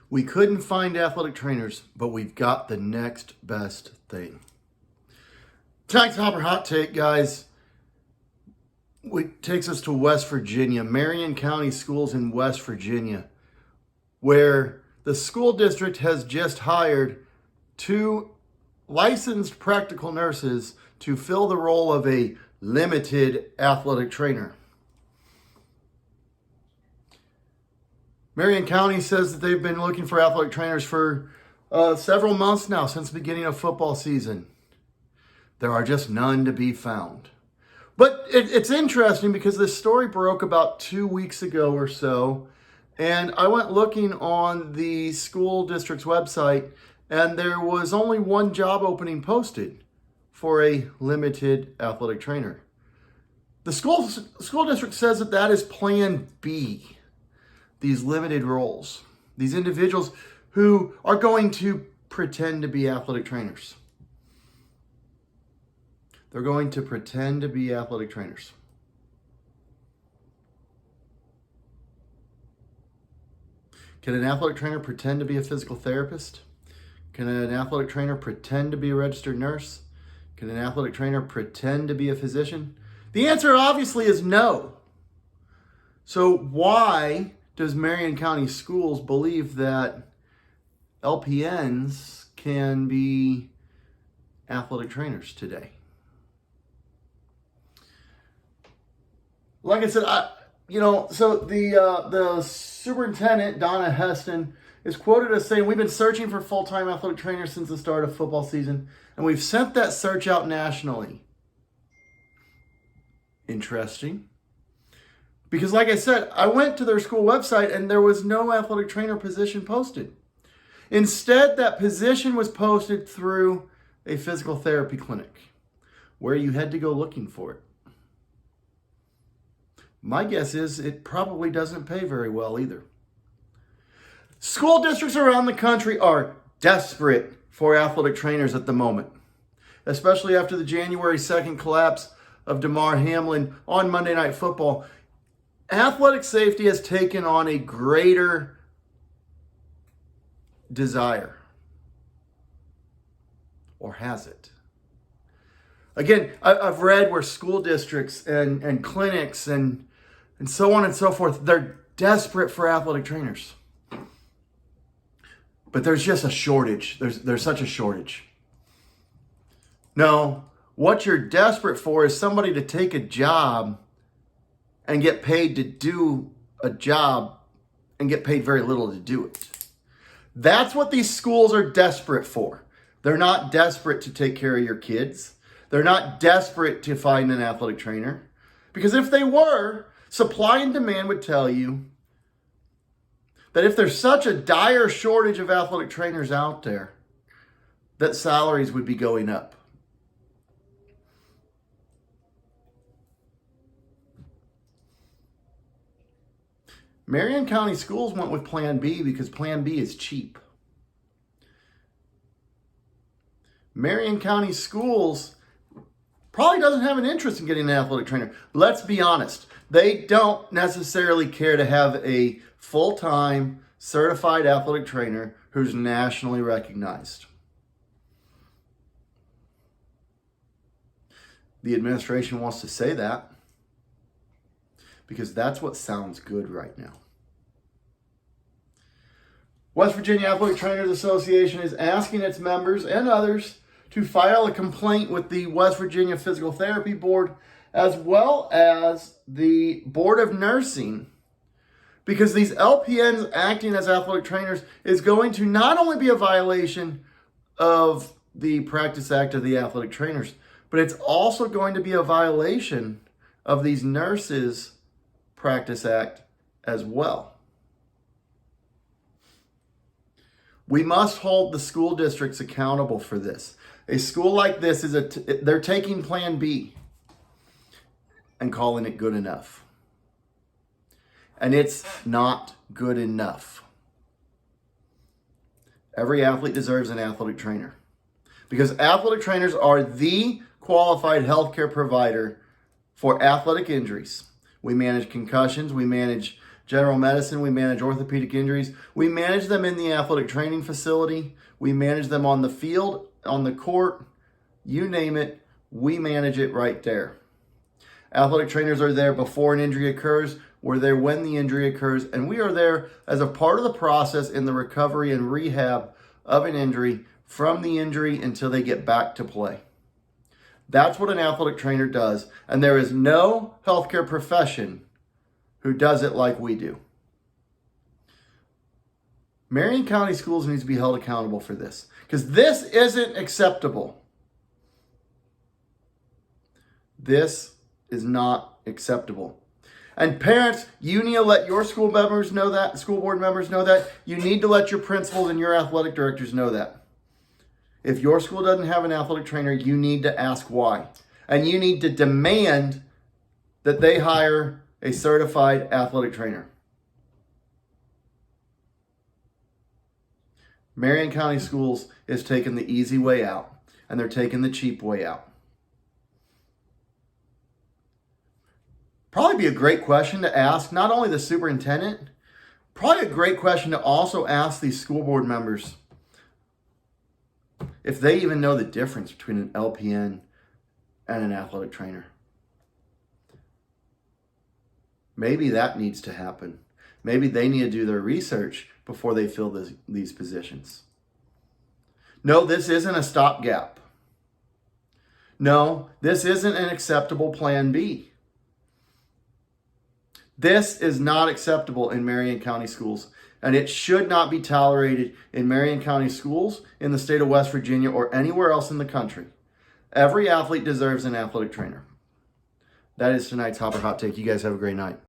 We couldn't find athletic trainers, but we've got the next best thing. Tonight's Hopper Hot Take, guys, takes us to West Virginia, Marion County Schools in West Virginia, where the school district has just hired 2 licensed practical nurses to fill the role of a limited athletic trainer. Marion County says that they've been looking for athletic trainers for several months now, since the beginning of football season. There are just none to be found. But it's interesting because this story broke about 2 weeks ago or so, and I went looking on the school district's website, and there was only one job opening posted for a limited athletic trainer. The school district says that is Plan B. These limited roles, these individuals who are going to pretend to be athletic trainers. They're going to pretend to be athletic trainers. Can an athletic trainer pretend to be a physical therapist? Can an athletic trainer pretend to be a registered nurse? Can an athletic trainer pretend to be a physician? The answer obviously is no. So why does Marion County Schools believe that LPNs can be athletic trainers today? Like I said, so the superintendent, Donna Heston, is quoted as saying, "We've been searching for full-time athletic trainers since the start of football season, and we've sent that search out nationally." Interesting. Because like I said, I went to their school website and there was no athletic trainer position posted. Instead, that position was posted through a physical therapy clinic where you had to go looking for it. My guess is it probably doesn't pay very well either. School districts around the country are desperate for athletic trainers at the moment, especially after the January 2nd collapse of Damar Hamlin on Monday Night Football. Athletic safety has taken on a greater desire. Or has it? Again, I've read where school districts and clinics and so on and so forth, they're desperate for athletic trainers. But there's just a shortage. There's such a shortage. No, what you're desperate for is somebody to take a job and get paid to do a job and get paid very little to do it. That's what these schools are desperate for. They're not desperate to take care of your kids. They're not desperate to find an athletic trainer. Because if they were, supply and demand would tell you that if there's such a dire shortage of athletic trainers out there, that salaries would be going up. Marion County Schools went with Plan B because Plan B is cheap. Marion County Schools probably doesn't have an interest in getting an athletic trainer. Let's be honest. They don't necessarily care to have a full-time certified athletic trainer who's nationally recognized. The administration wants to say that because that's what sounds good right now. West Virginia Athletic Trainers Association is asking its members and others to file a complaint with the West Virginia Physical Therapy Board as well as the Board of Nursing, because these LPNs acting as athletic trainers is going to not only be a violation of the Practice Act of the Athletic Trainers, but it's also going to be a violation of these nurses' Practice Act as well. We must hold the school districts accountable for this. A school like this they're taking Plan B and calling it good enough. And it's not good enough. Every athlete deserves an athletic trainer because athletic trainers are the qualified healthcare provider for athletic injuries. We manage concussions, we manage general medicine. We manage orthopedic injuries. We manage them in the athletic training facility. We manage them on the field, on the court, you name it. We manage it right there. Athletic trainers are there before an injury occurs. We're there when the injury occurs. And we are there as a part of the process in the recovery and rehab of an injury from the injury until they get back to play. That's what an athletic trainer does. And there is no healthcare profession who does it like we do. Marion County Schools needs to be held accountable for this, because this isn't acceptable. This is not acceptable. And parents, you need to let your school members know that, school board members know that. You need to let your principals and your athletic directors know that. If your school doesn't have an athletic trainer, you need to ask why. And you need to demand that they hire a certified athletic trainer. Marion County Schools is taking the easy way out, and they're taking the cheap way out. Probably be a great question to ask not only the superintendent, probably a great question to also ask these school board members if they even know the difference between an LPN and an athletic trainer. Maybe that needs to happen. Maybe they need to do their research before they fill these positions. No, this isn't a stopgap. No, this isn't an acceptable plan B. This is not acceptable in Marion County Schools, and it should not be tolerated in Marion County Schools, in the state of West Virginia, or anywhere else in the country. Every athlete deserves an athletic trainer. That is tonight's Hopper Hot Take. You guys have a great night.